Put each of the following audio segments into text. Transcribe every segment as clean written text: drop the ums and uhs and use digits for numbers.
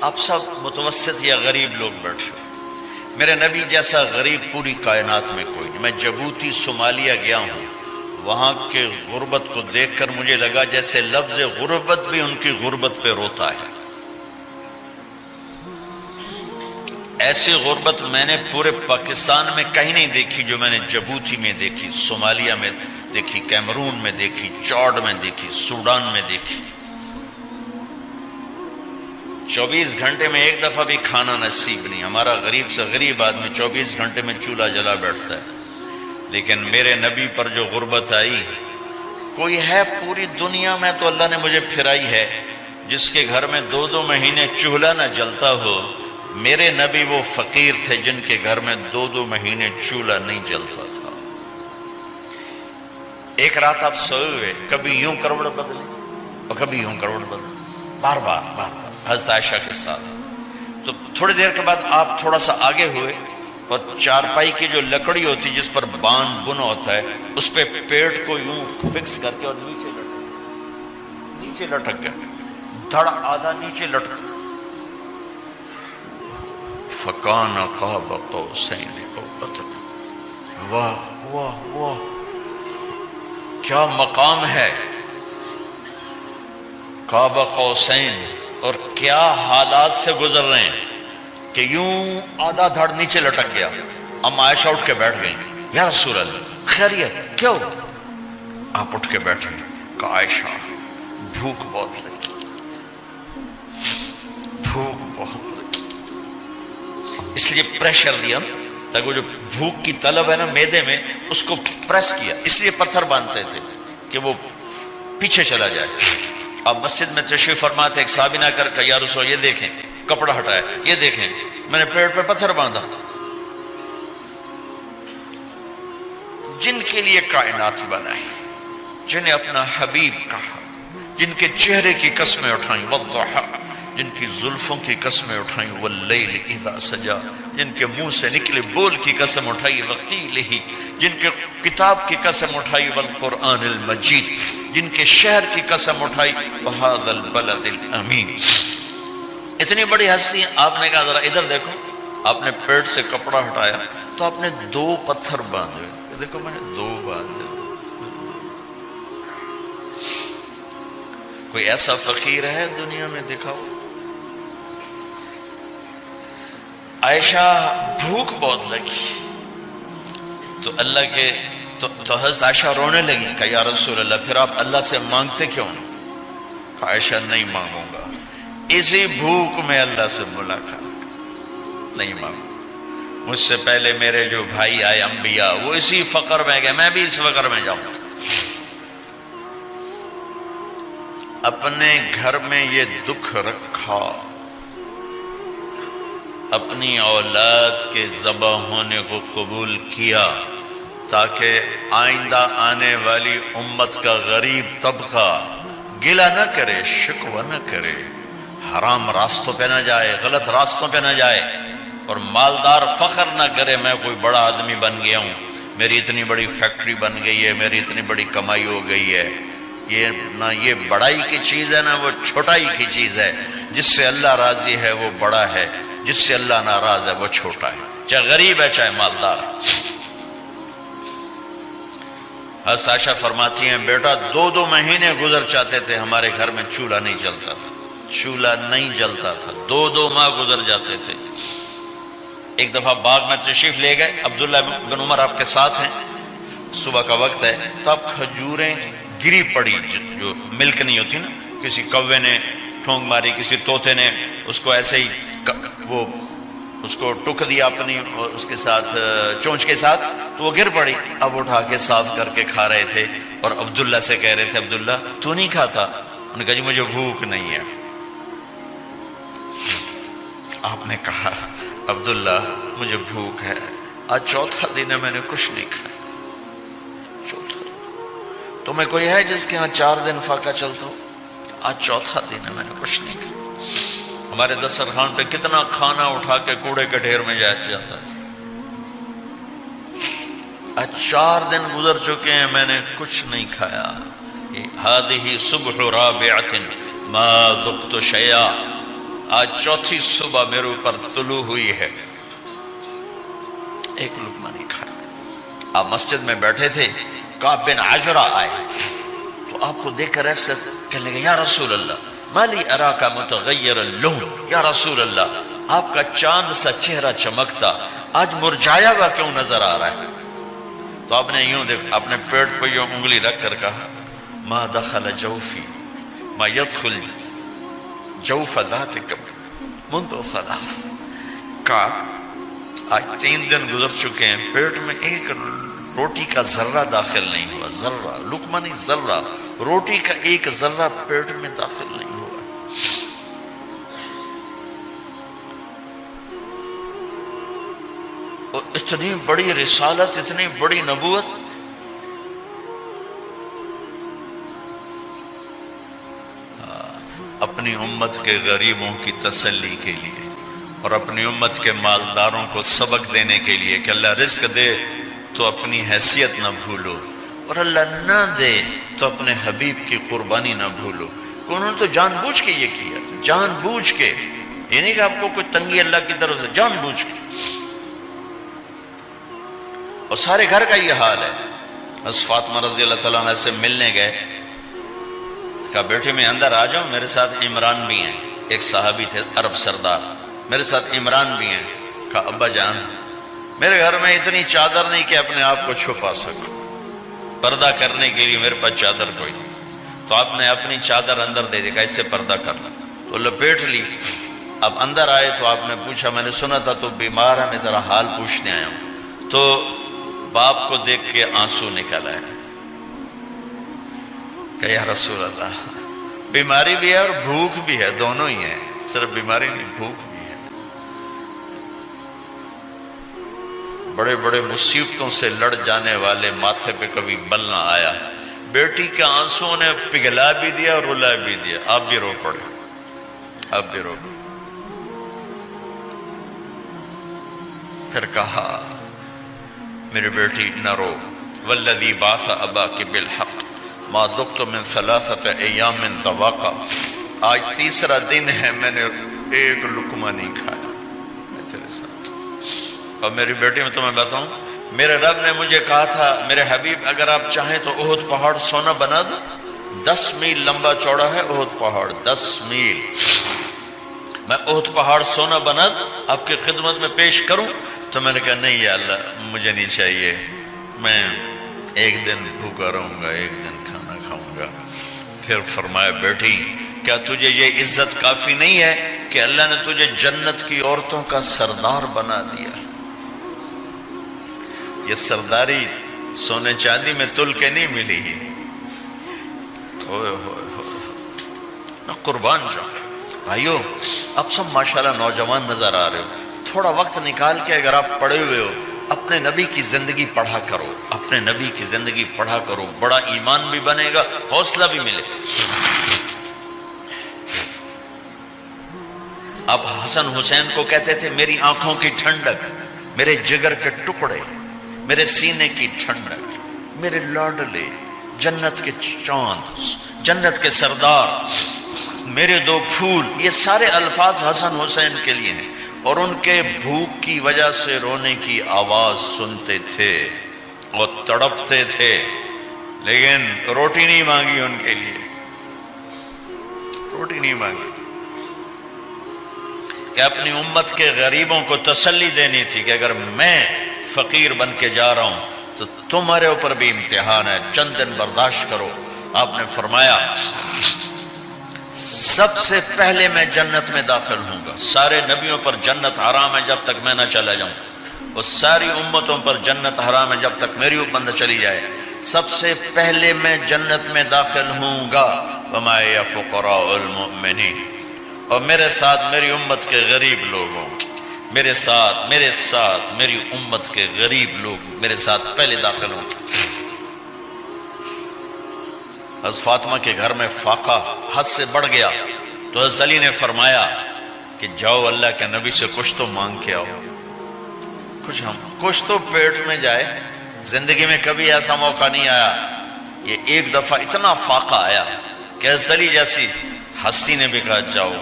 آپ سب متوسط یا غریب لوگ بیٹھے، میرے نبی جیسا غریب پوری کائنات میں کوئی نہیں۔ میں جبوتی صومالیہ گیا ہوں، وہاں کے غربت کو دیکھ کر مجھے لگا جیسے لفظ غربت بھی ان کی غربت پہ روتا ہے۔ ایسی غربت میں نے پورے پاکستان میں کہیں نہیں دیکھی جو میں نے جبوتی میں دیکھی، صومالیہ میں دیکھی، کیمرون میں دیکھی، چاڈ میں دیکھی، سوڈان میں دیکھی۔ 24 گھنٹے میں ایک دفعہ بھی کھانا نصیب نہیں۔ ہمارا غریب سے غریب آدمی 24 گھنٹے میں چولہا جلا بیٹھتا ہے، لیکن میرے نبی پر جو غربت آئی، کوئی ہے پوری دنیا میں تو اللہ نے مجھے پھرائی ہے جس کے گھر میں 2 مہینے چولہا نہ جلتا ہو۔ میرے نبی وہ فقیر تھے جن کے گھر میں 2 مہینے چولہا نہیں جلتا تھا۔ ایک رات آپ سوئے ہوئے، کبھی یوں کروڑ بدلے اور کبھی یوں کروڑ بدلے، بار بار حضرت عائشہ کے ساتھ۔ تو تھوڑی دیر کے بعد آپ تھوڑا سا آگے ہوئے اور چارپائی کی جو لکڑی ہوتی جس پر باندھ بنا ہوتا ہے، اس پہ پیٹ کو یوں فکس کر کے اور نیچے لٹک گیا، دھڑ آدھا نیچے لٹک۔ فَكَانَ قَابَ قَوْسَيْنِ أَوْ أَدْنَىٰ۔ واہ واہ واہ، کیا مقام ہے قاب قوسین، اور کیا حالات سے گزر رہے ہیں کہ یوں آدھا دھڑ نیچے لٹک گیا۔ ام عائشہ اٹھ کے بیٹھ گئی، یا رسول اللہ خیریت کیوں؟ آپ اٹھ کے بیٹھے، کہ عائشہ بھوک بہت لگی، بھوک بہت لگی، اس لیے پریشر دیا تاکہ وہ جو بھوک کی طلب ہے نا میدے میں، اس کو پریس کیا، اس لیے پتھر باندھتے تھے کہ وہ پیچھے چلا جائے۔ اب مسجد میں تشریف فرما تھے، ایک صحابی نہ کر کہ یا رسول یہ دیکھیں کپڑا ہٹایا، یہ دیکھیں میں نے پیٹ پہ پتھر باندھا۔ جن کے لیے کائنات بنائی، جنہیں اپنا حبیب کہا، جن کے چہرے کی قسمیں اٹھائیں، والضحی، جن کی زلفوں کی قسمیں اٹھائیں، واللیل اذا سجا، جن کے منہ سے نکلے بول کی قسم اٹھائی، وقیلہ، جن کے کتاب کی قسم اٹھائی، والقرآن المجید، جن کے شہر کی قسم اٹھائی، وہذا البلد الامین۔ اتنی بڑی ہستی ہیں، آپ نے کہا ذرا ادھر دیکھو، آپ نے پیٹ سے کپڑا ہٹایا تو آپ نے 2 پتھر باندھے، دیکھو میں نے 2 باندھے۔ کوئی ایسا فقیر ہے دنیا میں؟ دکھاؤ۔ عائشہ بھوک بہت لگی تو اللہ کے تو حضرت عائشہ رونے لگی کہ یا رسول اللہ پھر آپ اللہ سے مانگتے کیوں؟ کہ عائشہ نہیں مانگوں گا، اسی بھوک میں اللہ سے ملاقات نہیں مانگوں، مجھ سے پہلے میرے جو بھائی آئے انبیاء وہ اسی فقر میں گئے، میں بھی اس فقر میں جاؤں گا۔ اپنے گھر میں یہ دکھ رکھا، اپنی اولاد کے ذبح ہونے کو قبول کیا تاکہ آئندہ آنے والی امت کا غریب طبقہ گلہ نہ کرے، شکوہ نہ کرے، حرام راستوں پہ نہ جائے، غلط راستوں پہ نہ جائے، اور مالدار فخر نہ کرے میں کوئی بڑا آدمی بن گیا ہوں، میری اتنی بڑی فیکٹری بن گئی ہے، میری اتنی بڑی کمائی ہو گئی ہے۔ یہ نہ یہ بڑائی کی چیز ہے نہ وہ چھوٹائی کی چیز ہے۔ جس سے اللہ راضی ہے وہ بڑا ہے، جس سے اللہ ناراض ہے وہ چھوٹا ہے، چاہے غریب ہے چاہے مالدار ہے۔ حضرت عائشہ فرماتی ہیں بیٹا 2 مہینے گزر جاتے تھے ہمارے گھر میں چولہا نہیں جلتا تھا، چولہا نہیں جلتا تھا، 2 ماہ گزر جاتے تھے۔ ایک دفعہ باغ میں تشریف لے گئے، عبداللہ بن عمر آپ کے ساتھ ہیں، صبح کا وقت ہے تو اب کھجوریں گری پڑی، جو ملک نہیں ہوتی نا، کسی کوے نے ٹھونگ ماری، کسی طوطے نے اس کو ایسے ہی وہ اس کو ٹک دیا اپنی اس کے ساتھ چونچ کے ساتھ، تو وہ گر پڑی۔ اب اٹھا کے صاف کر کے کھا رہے تھے اور عبداللہ سے کہہ رہے تھے عبداللہ تو نہیں کھاتا؟ انہوں نے کہا جی مجھے بھوک نہیں ہے۔ آپ نے کہا عبداللہ مجھے بھوک ہے، آج 4تھا دن ہے میں نے کچھ نہیں کھایا، 4تھا دن۔ تمہیں کوئی ہے جس کے ہاں 4 دن فاقہ چلتا ہو؟ آج 4تھا دن ہے میں نے کچھ نہیں کھایا۔ ہمارے دسترخوان پہ کتنا کھانا اٹھا کے کوڑے کے ڈھیر میں جاتا ہے، آج 4 دن گزر چکے ہیں میں نے کچھ نہیں کھایا۔ هذه صبح رابعة ما ذقت شيئا، آج چوتھی صبح میرے اوپر طلوع ہوئی ہے، ایک لقمہ نہیں کھایا۔ آپ مسجد میں بیٹھے تھے، کعب بن عجرہ آئے تو آپ کو دیکھ کر ایسے کہنے لگے، یا رسول اللہ مالی اراکا متغیر اللون، یا رسول اللہ آپ کا چاند سا چہرہ چمکتا آج مرجھایا ہوا کیوں نظر آ رہا ہے؟ تو آپ نے یوں دیکھ اپنے پیٹ پہ یوں انگلی رکھ کر کہا، ما دخل جوفی ما يدخل جوف ذاتک منذ ثلاث۔ کہا آج 3 دن گزر چکے ہیں، پیٹ میں ایک روٹی کا ذرہ داخل نہیں ہوا، ذرہ، لقمہ نہیں، ذرہ، روٹی کا ایک ذرہ پیٹ میں داخل نہیں ہوا۔ اور اتنی بڑی رسالت، اتنی بڑی نبوت، اپنی امت کے غریبوں کی تسلی کے لیے اور اپنی امت کے مالداروں کو سبق دینے کے لیے کہ اللہ رزق دے تو اپنی حیثیت نہ بھولو، اور اللہ نہ دے تو اپنے حبیب کی قربانی نہ بھولو۔ انہوں نے تو جان بوجھ کے یہ کیا، جان بوجھ کے، یہ نہیں کہ آپ کو کوئی تنگی اللہ کی طرف سے، جان بوجھ کے۔ اور سارے گھر کا یہ حال ہے۔ بس فاطمہ رضی اللہ تعالیٰ عنہ سے ملنے گئے، کہا بیٹے میں اندر آ جاؤں، میرے ساتھ عمران بھی ہیں، ایک صحابی تھے عرب سردار، میرے ساتھ عمران بھی ہیں۔ کہا ابا جان میرے گھر میں اتنی چادر نہیں کہ اپنے آپ کو چھپا سکوں، پردہ کرنے کے لیے میرے پاس چادر کوئی نہیں، تو آپ نے اپنی چادر اندر دے دی، کیسے پردہ کرنا، تو لپیٹ لی۔ اب اندر آئے تو آپ نے پوچھا، میں نے سنا تھا تو بیمار ہے، میں تیرا حال پوچھنے آیا ہوں۔ تو باپ کو دیکھ کے آنسو نکل آئے کہ یا رسول اللہ بیماری بھی ہے اور بھوک بھی ہے، دونوں ہی ہیں، صرف بیماری نہیں، بھوک بھی ہے۔ بڑے بڑے مصیبتوں سے لڑ جانے والے ماتھے پہ کبھی بل نہ آیا۔ بیٹی کے آنسوں نے پگھلا بھی دیا اور رلا بھی دیا، آپ بھی رو پڑے، آپ بھی رو پڑے۔ پھر کہا میری بیٹی نہ رو، والذی بعث اباک بالحق ما ذقت من 3 ایام ذواقا، آج 3 دن ہے میں نے ایک لقمہ نہیں کھایا، میں تیرے ساتھ۔ اور میری بیٹی میں تمہیں بتاؤں، میرے رب نے مجھے کہا تھا میرے حبیب اگر آپ چاہیں تو احد پہاڑ سونا بنا دو، 10 میل لمبا چوڑا ہے احد پہاڑ، 10 میل، میں احد پہاڑ سونا بنا دوں آپ کی خدمت میں پیش کروں؟ تو میں نے کہا نہیں یا اللہ مجھے نہیں چاہیے، میں ایک دن بھوکا رہوں گا، ایک دن کھانا کھاؤں گا۔ پھر فرمایا بیٹی کیا تجھے یہ عزت کافی نہیں ہے کہ اللہ نے تجھے جنت کی عورتوں کا سردار بنا دیا؟ یہ سرداری سونے چاندی میں تل کے نہیں ملی، میں قربان جاؤں۔ بھائیو اب سب ماشاءاللہ نوجوان نظر آ رہے ہو، تھوڑا وقت نکال کے اگر آپ پڑھے ہوئے ہو اپنے نبی کی زندگی پڑھا کرو، اپنے نبی کی زندگی پڑھا کرو، بڑا ایمان بھی بنے گا، حوصلہ بھی ملے۔ آپ حسن حسین کو کہتے تھے میری آنکھوں کی ٹھنڈک، میرے جگر کے ٹکڑے، میرے سینے کی ٹھنڈک، میرے لاڈلے، جنت کے چاند، جنت کے سردار، میرے 2 پھول، یہ سارے الفاظ حسن حسین کے لیے ہیں۔ اور ان کے بھوک کی وجہ سے رونے کی آواز سنتے تھے اور تڑپتے تھے، لیکن روٹی نہیں مانگی ان کے لیے، روٹی نہیں مانگی، کہ اپنی امت کے غریبوں کو تسلی دینی تھی کہ اگر میں فقیر بن کے جا رہا ہوں تو تمہارے اوپر بھی امتحان ہے، چند دن برداشت کرو۔ آپ نے فرمایا سب سے پہلے میں جنت میں داخل ہوں گا، سارے نبیوں پر جنت حرام ہے جب تک میں نہ چلا جاؤں، اور ساری امتوں پر جنت حرام ہے جب تک میری امت نہ چلی جائے، سب سے پہلے میں جنت میں داخل ہوں گا۔ وما یا فقراء المؤمنین، اور میرے ساتھ میری امت کے غریب لوگوں، میرے ساتھ میری امت کے غریب لوگ میرے ساتھ پہلے داخل ہوں گے۔ حضرت فاطمہ کے گھر میں فاقہ حد سے بڑھ گیا تو حضرت علی نے فرمایا کہ جاؤ اللہ کے نبی سے کچھ تو مانگ کے آؤ، کچھ تو پیٹ میں جائے۔ زندگی میں کبھی ایسا موقع نہیں آیا، یہ ایک دفعہ اتنا فاقہ آیا کہ حضرت علی جیسی ہستی نے بھی کہا جاؤ۔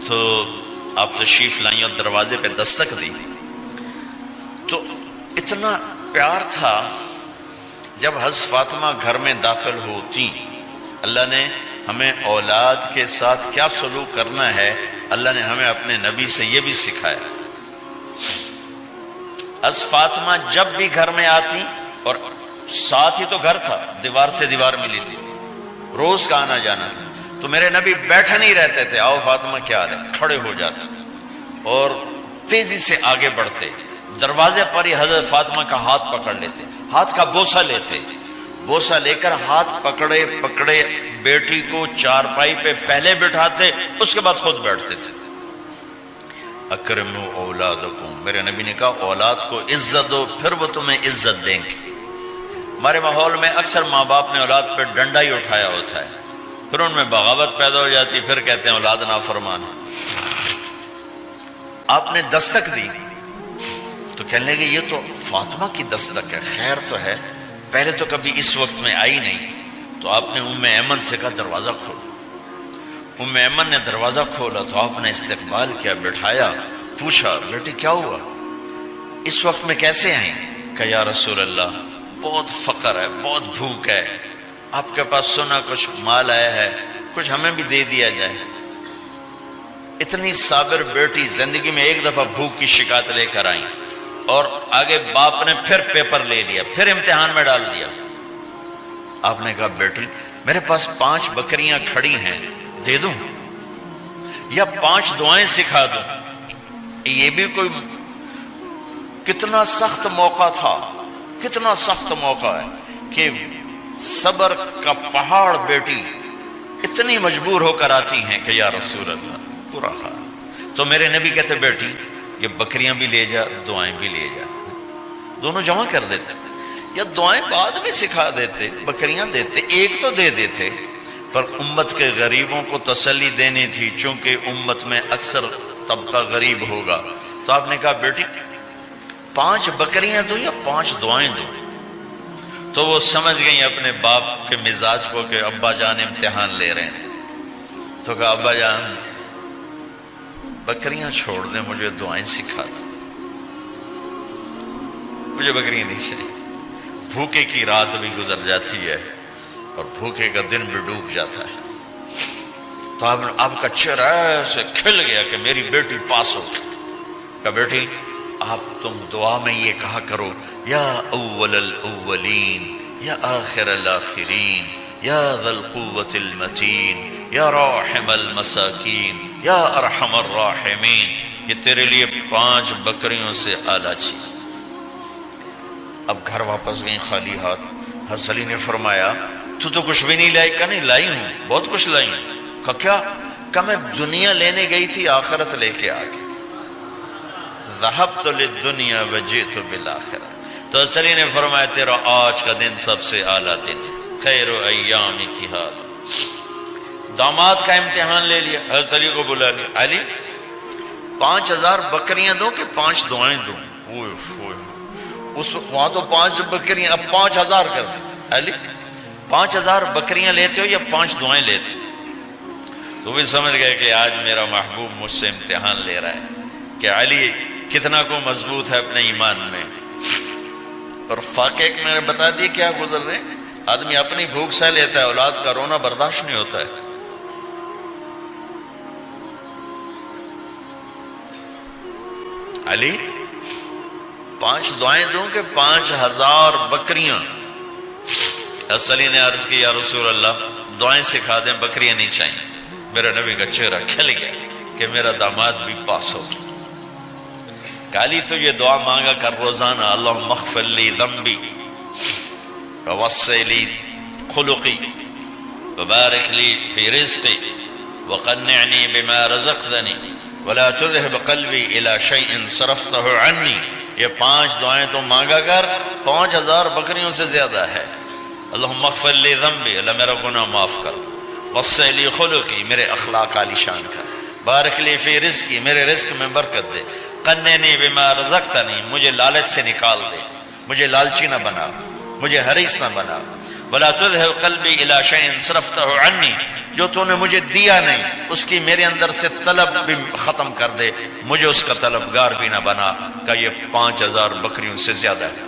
تو آپ تشریف لائیں اور دروازے پہ دستک دی تو اتنا پیار تھا. جب حضرت فاطمہ گھر میں داخل ہوتی، اللہ نے ہمیں اولاد کے ساتھ کیا سلوک کرنا ہے اللہ نے ہمیں اپنے نبی سے یہ بھی سکھایا. حضرت فاطمہ جب بھی گھر میں آتی، اور ساتھ ہی تو گھر تھا، دیوار سے دیوار ملی تھی، روز کا آنا جانا تھا، تو میرے نبی بیٹھے نہیں رہتے تھے، آؤ فاطمہ کیا حال ہے، کھڑے ہو جاتے اور تیزی سے آگے بڑھتے. دروازے پر ہی حضرت فاطمہ کا ہاتھ پکڑ لیتے، ہاتھ کا بوسہ لیتے، بوسہ لے کر ہاتھ پکڑے پکڑے بیٹی کو چارپائی پہ پہلے بٹھاتے، اس کے بعد خود بیٹھتے تھے. اکرموا اولادکم، میرے نبی نے کہا اولاد کو عزت دو، پھر وہ تمہیں عزت دیں گے. ہمارے ماحول میں اکثر ماں باپ نے اولاد پہ ڈنڈا ہی اٹھایا ہوتا ہے، پھر ان میں بغاوت پیدا ہو جاتی، پھر کہتے ہیں اولاد نافرمان. آپ نے دستک دی تو کہنے لگے یہ تو فاطمہ کی دستک ہے، خیر تو ہے، پہلے تو کبھی اس وقت میں آئی نہیں. تو آپ نے ام ایمن سے کہا دروازہ کھولو. ام ایمن نے دروازہ کھولا تو آپ نے استقبال کیا، بٹھایا، پوچھا بیٹی کیا ہوا، اس وقت میں کیسے آئیں؟ کہ یا رسول اللہ بہت فقر ہے، بہت بھوک ہے، آپ کے پاس سنا کچھ مال آیا ہے، کچھ ہمیں بھی دے دیا جائے. اتنی صابر بیٹی زندگی میں ایک دفعہ بھوک کی شکایت لے کر آئیں، اور آگے باپ نے پھر پیپر لے لیا، پھر امتحان میں ڈال دیا. آپ نے کہا بیٹی میرے پاس 5 بکریاں کھڑی ہیں، دے دوں یا 5 دعائیں سکھا دوں؟ یہ بھی کوئی کتنا سخت موقع تھا، کتنا سخت موقع ہے کہ صبر کا پہاڑ بیٹی اتنی مجبور ہو کر آتی ہیں کہ یا رسول اللہ برا حال. تو میرے نبی کہتے بیٹی یہ بکریاں بھی لے جا، دعائیں بھی لے جا، دونوں جمع کر دیتے، یا دعائیں بعد میں سکھا دیتے، بکریاں دیتے، ایک تو دے دیتے. پر امت کے غریبوں کو تسلی دینی تھی، چونکہ امت میں اکثر طبقہ غریب ہوگا. تو آپ نے کہا بیٹی 5 بکریاں دوں یا 5 دعائیں دوں؟ تو وہ سمجھ گئیں اپنے باپ کے مزاج کو کہ ابا جان امتحان لے رہے ہیں. تو کہا ابا جان بکریاں چھوڑ دیں، مجھے دعائیں سکھا دیں، مجھے بکریاں نہیں چاہیے. بھوکے کی رات بھی گزر جاتی ہے اور بھوکے کا دن بھی ڈوب جاتا ہے. تو آپ کا چہرہ ایسے کھل گیا کہ میری بیٹی پاس ہو گئی. کہ بیٹی آپ تم دعا میں یہ کہا کرو یا اول الاولین یا آخر الاخرین یا ذا القوة المتین یا راحم المساکین یا ارحم الراحمین. یہ تیرے لیے 5 بکریوں سے اعلیٰ چیز. اب گھر واپس گئیں خالی ہاتھ. حضرت علی نے فرمایا تو کچھ بھی نہیں لائی؟ کہا نہیں لائی ہوں، بہت کچھ لائی ہوں. کہا کیا؟ کہا میں دنیا لینے گئی تھی، آخرت لے کے آ گئی. ذہبت للدنیا وجئت بالآخرہ. تو حضرت علی نے فرمایا تیرا آج کا دن سب سے اعلیٰ دن، خیر ایام کی حال. داماد کا امتحان لے لیا، حضرت علی کو بلا لیا. علی 5000 بکریاں دوں کہ 5 دعائیں دوں؟ اس وہاں تو 5 بکریاں، اب 5000 کر دیں. علی 5000 بکریاں لیتے ہو یا 5 دعائیں لیتے ہو؟ تو بھی سمجھ گئے کہ آج میرا محبوب مجھ سے امتحان لے رہا ہے کہ علی کتنا کو مضبوط ہے اپنے ایمان میں. اور فاقے میں نے بتا دیا کیا گزر رہے. آدمی اپنی بھوک سہ لیتا ہے، اولاد کا رونا برداشت نہیں ہوتا ہے. علی 5 دعائیں دوں کہ 5000 بکریاں؟ حضرت علی نے عرض کی یا رسول اللہ دعائیں سکھا دیں، بکریاں نہیں چاہیے. میرا نبی کا چہرہ کھل گیا کہ میرا داماد بھی پاس ہو گیا. علی تو یہ دعا مانگا کر روزانہ، اللہم اغفر لی ذنبی ووسع لی خلقی وبارک لی فی رزقی وقنعنی بما رزقتنی ولا تذهب قلبی الی شیء صرفتہ عنی. یہ 5 دعائیں تو مانگا کر، 5000 بکریوں سے زیادہ ہے. اللہم اغفر لی ذنبی، اللہ میرا گناہ معاف کر. وسع لی خلقی، میرے اخلاق عالی شان کر. بارک لی فی رزقی، میرے رزق میں برکت دے. قنعنی بما رزقتنی، مجھے لالچ سے نکال دے، مجھے لالچی نہ بنا، مجھے حریص نہ بنا. ولا تذهب قلبی الی شیء صرفتہ عنی، جو تو نے مجھے دیا نہیں اس کی میرے اندر سے طلب بھی ختم کر دے، مجھے اس کا طلبگار بھی نہ بنا کہ یہ 5000 بکریوں سے زیادہ ہے۔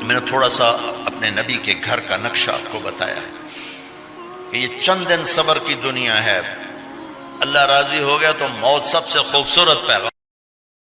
میں نے تھوڑا سا اپنے نبی کے گھر کا نقشہ آپ کو بتایا ہے کہ یہ چند دن صبر کی دنیا ہے، اللہ راضی ہو گیا تو موت سب سے خوبصورت پیغام